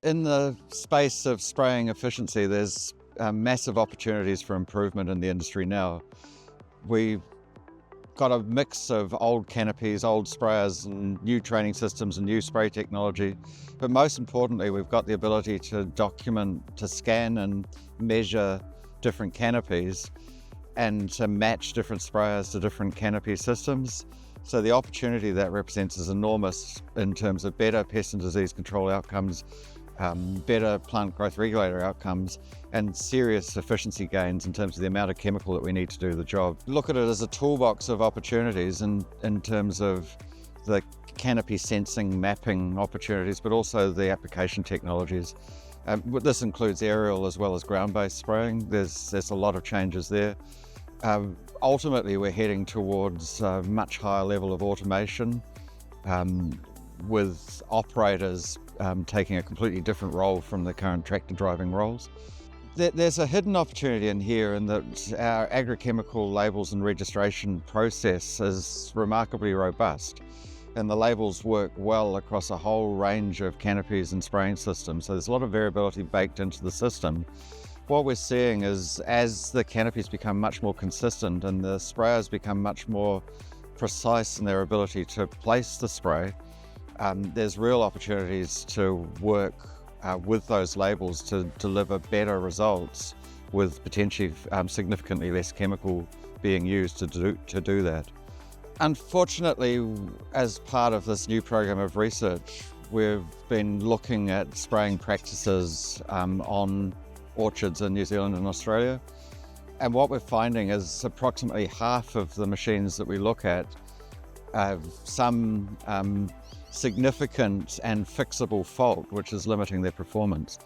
In the space of spraying efficiency, there's massive opportunities for improvement in the industry now. We've got a mix of old canopies, old sprayers, and new training systems and new spray technology. But most importantly, we've got the ability to document, to scan and measure different canopies and to match different sprayers to different canopy systems. So the opportunity that represents is enormous in terms of better pest and disease control outcomes, better plant growth regulator outcomes, and serious efficiency gains in terms of the amount of chemical that we need to do the job. Look at it as a toolbox of opportunities in terms of the canopy sensing, mapping opportunities, but also the application technologies. This includes aerial as well as ground-based spraying. There's a lot of changes there. Ultimately, we're heading towards a much higher level of automation, with operators taking a completely different role from the current tractor driving roles. There's a hidden opportunity in here in that our agrochemical labels and registration process is remarkably robust, and the labels work well across a whole range of canopies and spraying systems. So there's a lot of variability baked into the system. What we're seeing is as the canopies become much more consistent and the sprayers become much more precise in their ability to place the spray, there's real opportunities to work with those labels to deliver better results with potentially significantly less chemical being used to do that. Unfortunately, as part of this new program of research, we've been looking at spraying practices on orchards in New Zealand and Australia. And what we're finding is approximately half of the machines that we look at have some significant and fixable fault, which is limiting their performance.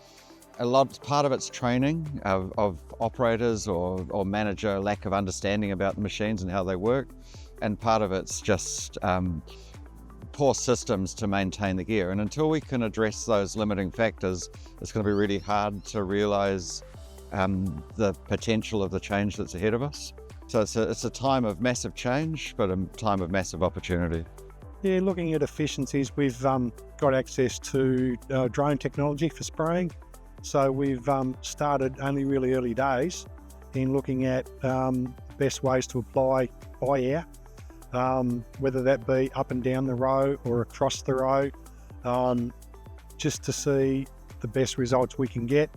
Part of it's training of operators or manager, lack of understanding about the machines and how they work. And part of it's just poor systems to maintain the gear. And until we can address those limiting factors, it's going to be really hard to realise the potential of the change that's ahead of us. So it's a time of massive change, but a time of massive opportunity. Yeah, looking at efficiencies, we've got access to drone technology for spraying. So we've started only really early days in looking at best ways to apply by air, whether that be up and down the row or across the row, just to see the best results we can get.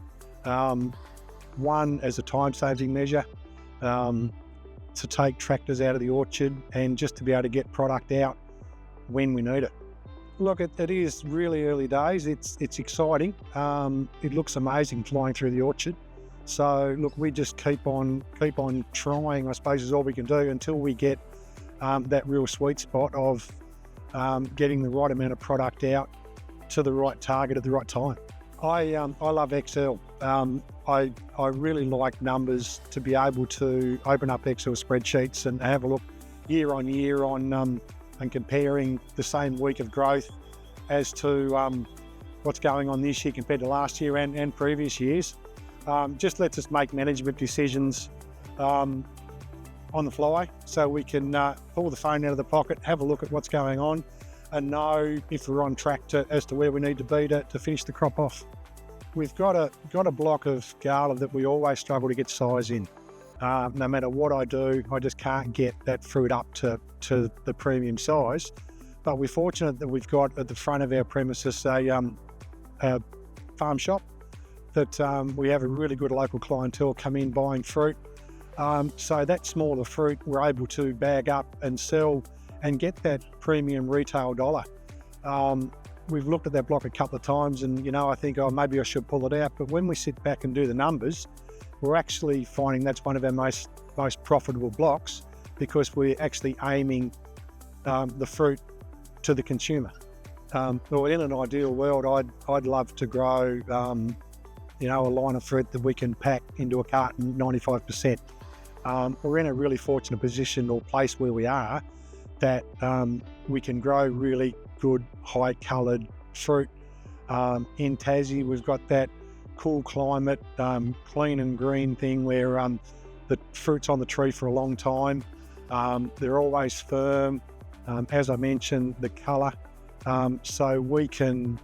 One, as a time-saving measure, to take tractors out of the orchard and just to be able to get product out when we need it. Look, it is really early days. It's exciting. It looks amazing flying through the orchard. So look, we just keep on trying, I suppose, is all we can do until we get that real sweet spot of getting the right amount of product out to the right target at the right time. I love Excel. I really like numbers, to be able to open up Excel spreadsheets and have a look year on year on and comparing the same week of growth as to what's going on this year compared to last year and previous years. Just lets us make management decisions on the fly, so we can pull the phone out of the pocket, have a look at what's going on, and know if we're on track as to where we need to be to finish the crop off. We've got a block of gala that we always struggle to get size in. No matter what I do, I just can't get that fruit up to the premium size. But we're fortunate that we've got at the front of our premises a farm shop that we have a really good local clientele come in buying fruit. So that smaller fruit we're able to bag up and sell and get that premium retail dollar. We've looked at that block a couple of times and, I think, maybe I should pull it out. But when we sit back and do the numbers, we're actually finding that's one of our most profitable blocks, because we're actually aiming the fruit to the consumer. Well, in an ideal world, I'd love to grow, a line of fruit that we can pack into a carton 95%. We're in a really fortunate position or place where we are that we can grow really good, high-coloured fruit. In Tassie, we've got that cool climate, clean and green thing where the fruit's on the tree for a long time. They're always firm. As I mentioned, the colour. So we can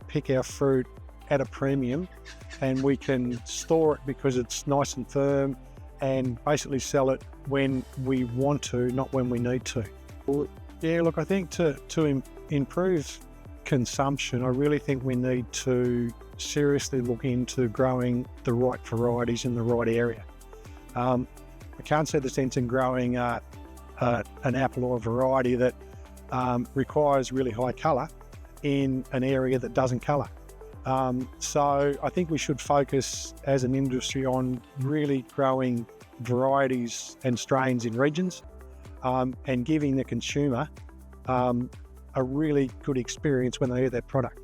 pick our fruit at a premium, and we can store it because it's nice and firm, and basically sell it when we want to, not when we need to. Yeah, look, I think to improve consumption, I really think we need to seriously look into growing the right varieties in the right area. I can't see the sense in growing an apple or a variety that requires really high colour in an area that doesn't colour. So I think we should focus as an industry on really growing varieties and strains in regions, and giving the consumer a really good experience when they eat that product.